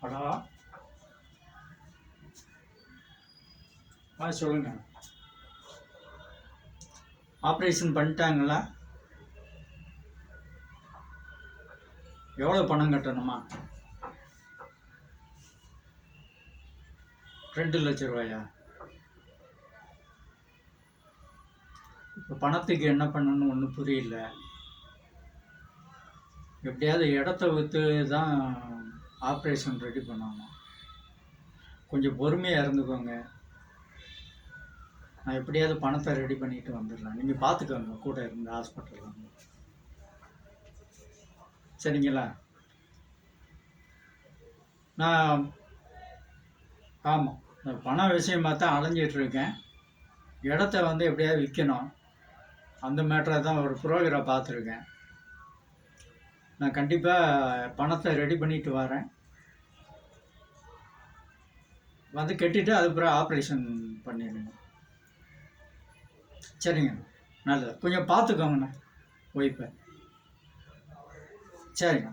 அடா சொல்லுங்க. ஆப்ரேஷன் பண்ணிட்டாங்களா? எவ்வளோ பணம் கட்டணுமா? 2,00,000 இப்போ பணத்துக்கு என்ன பண்ணணும்னு ஒன்றும் புரியல. எப்படியாவது இடத்த விற்று தான் ஆப்ரேஷன் ரெடி பண்ணணும். கொஞ்சம் பொறுமையாக இருந்துக்கோங்க. நான் எப்படியாவது பணத்தை ரெடி பண்ணிட்டு வந்துடலாம். நீங்கள் பார்த்துக்கோங்க கூட இருந்து ஹாஸ்பிட்டலில் வந்து. சரிங்களா? நான் ஆமாம், பண விஷயமாக தான் அலைஞ்சிட்ருக்கேன். இடத்த வந்து எப்படியாவது விற்கணும். அந்த மேட்டரை தான் ஒரு புரோக்கரை பார்த்துருக்கேன். நான் கண்டிப்பாக பணத்தை ரெடி பண்ணிட்டு வரேன். வந்து கட்டிட்டு அதுக்கப்புறம் ஆப்ரேஷன் பண்ணிடுங்க. சரிங்க, நல்லது. கொஞ்சம் பார்த்துக்கோங்கண்ணா ஒய்ஃபை. சரிங்க.